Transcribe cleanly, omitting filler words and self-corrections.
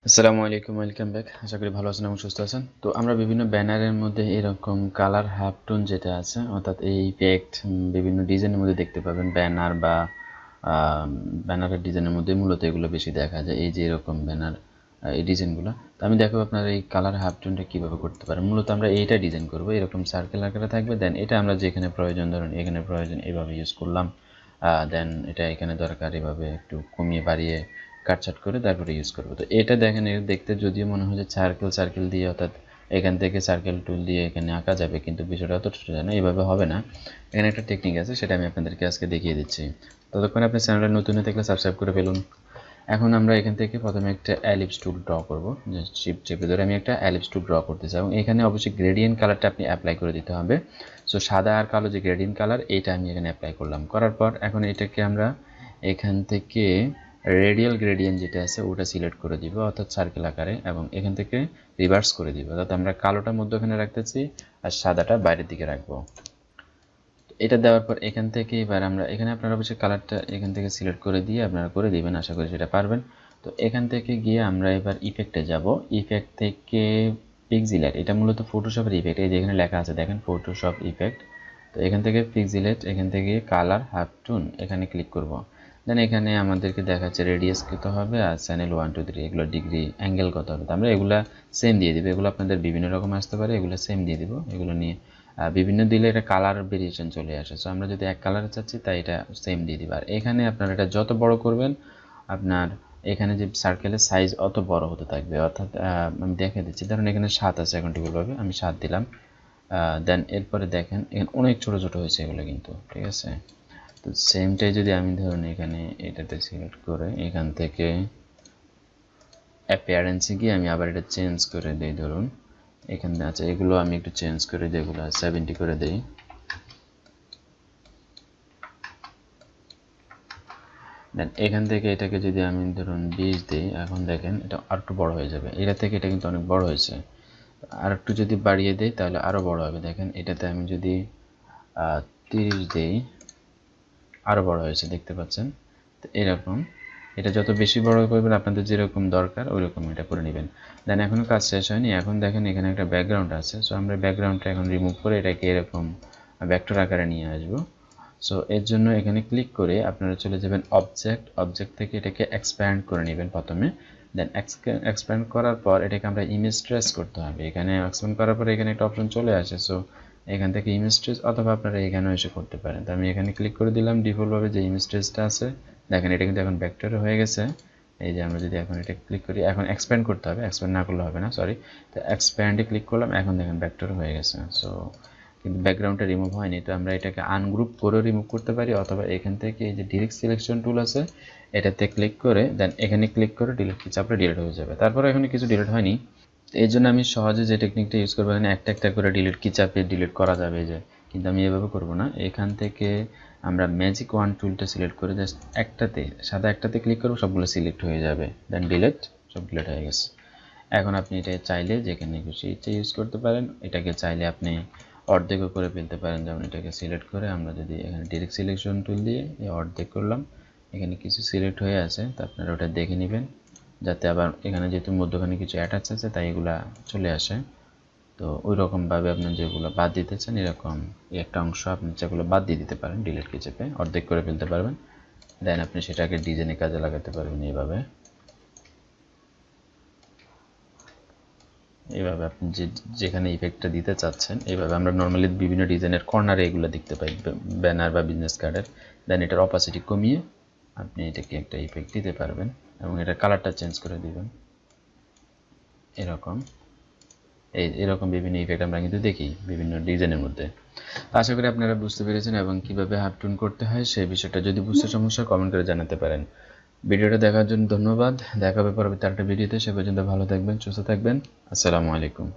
আসসালামু আলাইকুম, welcome back. আশা করি ভালো আছেন এবং সুস্থ আছেন। তো আমরা বিভিন্ন ব্যানারের মধ্যে এরকম কালার হাফটোন যেটা আছে, অর্থাৎ এই ইফেক্ট বিভিন্ন ডিজাইনের মধ্যে দেখতে পাবেন। ব্যানার বা ব্যানারের ডিজাইনের মধ্যে মূলত এগুলো বেশি দেখা যায়, এই যে এরকম ব্যানার, এই ডিজাইনগুলো। তো আমি দেখাবো আপনারা এই কালার হাফটোনটা কীভাবে করতে পারেন। মূলত আমরা এইটা ডিজাইন করব, এরকম সার্কেল আকারে থাকবে। দেন এটা আমরা যেখানে প্রয়োজন, ধরুন এখানে প্রয়োজন এইভাবে ইউজ করলাম। দেন এটা এখানে দরকার, এভাবে একটু কমিয়ে বাড়িয়ে কাটছাট করে তারপরে ইউজ করবো। তো এটা দেখেন, এর দেখতে যদিও মনে হয় যে সার্কেল দিয়ে, অর্থাৎ এখান থেকে সার্কেল টুল দিয়ে এখানে আঁকা যাবে, কিন্তু বিষয়টা অত সোজা না, এইভাবে হবে না। এখানে একটা টেকনিক আছে, সেটা আমি আপনাদেরকে আজকে দেখিয়ে দিচ্ছি। ততক্ষণ আপনি চ্যানেলটা নতুন হয়ে থাকলে সাবস্ক্রাইব করে ফেলুন। এখন আমরা এখান থেকে প্রথমে একটা অ্যালিপস টুল ড্র করব। যে শিফট চেপে ধরে আমি একটা অ্যালিপস টুল ড্র করতে চাই, এবং এখানে অবশ্যই গ্রেডিয়েন্ট কালারটা আপনি অ্যাপ্লাই করে দিতে হবে। সো সাদা আর কালো যে গ্রেডিয়েন্ট কালার, এইটা আমি এখানে অ্যাপ্লাই করলাম। করার পর এখন এটাকে আমরা এখান থেকে রেডিয়াল গ্রেডিয়েন্ট যেটা আছে ওটা সিলেক্ট করে দিব, অর্থাৎ সার্কেল আকারে, এবং এখান থেকে রিভার্স করে দিব, অর্থাৎ আমরা কালোটা মধ্যখানে রাখতেছি আর সাদাটা বাইরের দিকে রাখবো। এটা দেওয়ার পর এখান থেকে এবার আমরা এখানে, আপনারা অবশ্যই কালারটা এখান থেকে সিলেক্ট করে দিয়ে আপনারা করে দিবেন, আশা করি সেটা পারবেন। তো এখান থেকে গিয়ে আমরা এবার ইফেক্টে যাব। ইফেক্ট থেকে পিক্সিলেট, এটা মূলত ফটোশপের ইফেক্ট, এই যে এখানে লেখা আছে দেখেন, ফটোশপ ইফেক্ট। তো এখান থেকে পিক্সিলেট, এখান থেকে কালার হাফটোন, এখানে ক্লিক করব। দেন এখানে আমাদেরকে দেখাচ্ছে রেডিয়াস কত হবে আর চ্যানেল 1 2 3, এগুলো ডিগ্রি অ্যাঙ্গেল কত হবে। তো আমরা এগুলা সেম দিয়ে দিব, এগুলো আপনাদের বিভিন্ন রকম আসতে পারে, এগুলো সেম দিয়ে দিব। এগুলো নিয়ে বিভিন্ন দিলে এটা কালার ভেরিয়েশন চলে আসে। সো আমরা যদি এক কালারে চাচ্ছি তাই এটা সেম দিয়ে দিব। আর এখানে আপনারা এটা যত বড় করবেন, আপনার এখানে যে সার্কেলের সাইজ অত বড় হতে থাকবে। অর্থাৎ আমি দেখে দিচ্ছি, ধরুন এখানে 7 আছে, এখন টিপুলভাবে আমি 7 দিলাম। দেন এরপরে দেখেন এখানে অনেক ছোট ছোট হয়েছে এগুলো, কিন্তু ঠিক আছে। তো সেমটাই যদি আমি ধরুন এখানে এটাতে সিলেক্ট করে এখান থেকে অ্যাপিয়ারেন্সে গিয়ে আমি আবার এটা চেঞ্জ করে দিই, ধরুন এখানে আছে, এগুলো আমি একটু চেঞ্জ করে দিই, এগুলো 70 করে দিই। দেন এখান থেকে এটাকে যদি আমি ধরুন 20 দিই, এখন দেখেন এটা আর একটু বড় হয়ে যাবে। এটা থেকে এটা কিন্তু অনেক বড় হয়েছে, আর একটু যদি বাড়িয়ে দেই তাহলে আরও বড় হবে। দেখেন এটাতে আমি যদি 30 দিই, আরও বড় হয়েছে, দেখতে পাচ্ছেন। তো এরকম এটা যত বেশি বড় করবেন, আপনাদের যেরকম দরকার ওই রকম এটা করে নেবেন। দেন এখনও কাজ শেষ হয়নি, এখন দেখেন এখানে একটা ব্যাকগ্রাউন্ড আছে। সো আমরা ব্যাকগ্রাউন্ডটা এখন রিমুভ করে এটাকে এরকম ভেক্টর আকারে নিয়ে আসবো। সো এর জন্য এখানে ক্লিক করে আপনারা চলে যাবেন অবজেক্ট থেকে এটাকে এক্সপ্যান্ড করে নেবেন প্রথমে। দেন এক্সপ্যান্ড করার পর এটাকে আমরা ইমেজ ট্রেস করতে হবে। এখানে এক্সপ্যান্ড করার পরে এখানে একটা অপশন চলে আসে, সো এখান থেকে ইমেজ ট্রেস, অথবা আপনারা এখানেও এসে করতে পারেন। তো আমি এখানে ক্লিক করে দিলাম, ডিফল্টভাবে যে ইমেজ ট্রেসটা আছে দেখেন এটা কিন্তু এখন ভেক্টরে হয়ে গেছে। এই যে আমরা যদি এখন এটা ক্লিক করি, এখন এক্সপ্যান্ড করতে হবে, এক্সপ্যান্ড না করলে হবে না, সরি। তো এক্সপ্যান্ডে ক্লিক করলাম, এখন দেখেন ভেক্টর হয়ে গেছে। সো কিন্তু ব্যাকগ্রাউন্ডটা রিমুভ হয়নি। তো আমরা এটাকে আনগ্রুপ করেও রিমুভ করতে পারি, অথবা এখান থেকে এই যে ডিরেক্ট সিলেকশন টুল আছে এটাতে ক্লিক করে দেন এখানে ক্লিক করে ডিলিট কি চাপলে ডিলিট হয়ে যাবে। তারপরে এখানে কিছু ডিলিট হয়নি, এই জন্য আমি সহজে যে টেকনিকটা ইউজ করবো, এখানে একটা একটা করে ডিলিট কি চাপে ডিলিট করা যাবে যে, কিন্তু আমি এভাবে করব না। এখান থেকে আমরা ম্যাজিক ওয়ান টুলটা সিলেক্ট করে জাস্ট একটাতে, সাদা একটাতে ক্লিক করবো, সবগুলো সিলেক্ট হয়ে যাবে। দেন ডিলিট, সব ডিলিট হয়ে গেছে। এখন আপনি এটা চাইলে যেখানে খুশি ইচ্ছা ইউজ করতে পারেন। এটাকে চাইলে আপনি অর্ধেকও করে ফেলতে পারেন, যেমন এটাকে সিলেক্ট করে আমরা যদি এখানে ডিরেক্ট সিলেকশন টুল দিয়ে অর্ধেক করলাম, এখানে কিছু সিলেক্ট হয়ে আছে, তো আপনারা ওটা দেখে নেবেন, যাতে আবার এখানে যেহেতু মধ্যখানে কিছু অ্যাটাচ আছে তাই এগুলা চলে আসে। তো ওই রকমভাবে আপনি যেগুলো বাদ দিতে চান, এরকম একটা অংশ আপনি যেগুলো বাদ দিয়ে দিতে পারেন, ডিলিট কি চেপে অর্ধেক করে ফেলতে পারবেন। দেন আপনি সেটাকে ডিজাইনে কাজে লাগাতে পারবেন এইভাবে। এইভাবে আপনি যেখানে ইফেক্টটা দিতে চাচ্ছেন, এইভাবে আমরা নর্মালি বিভিন্ন ডিজাইনের কর্নারে এগুলো দেখতে পাই, ব্যানার বা বিজনেস কার্ডের। দেন এটার অপাসিটি কমিয়ে আপনি এটাকে একটা ইফেক্ট দিতে পারবেন, এবং এটার কালারটা চেঞ্জ করে দিবেন এরকম। এরকম বিভিন্ন ইফেক্ট আমরা কিন্তু দেখি বিভিন্ন ডিজাইনের মধ্যে। আশা করি আপনারা বুঝতে পেরেছেন, এবং কিভাবে হাফটোন করতে হয় সেই বিষয়টা যদি বুঝতে সমস্যা কমেন্ট করে জানাতে পারেন। ভিডিওটা দেখার জন্য ধন্যবাদ। দেখা হবে পরবর্তী আরেকটা ভিডিওতে। সে পর্যন্ত ভালো থাকবেন, সুস্থ থাকবেন। আসসালামু আলাইকুম।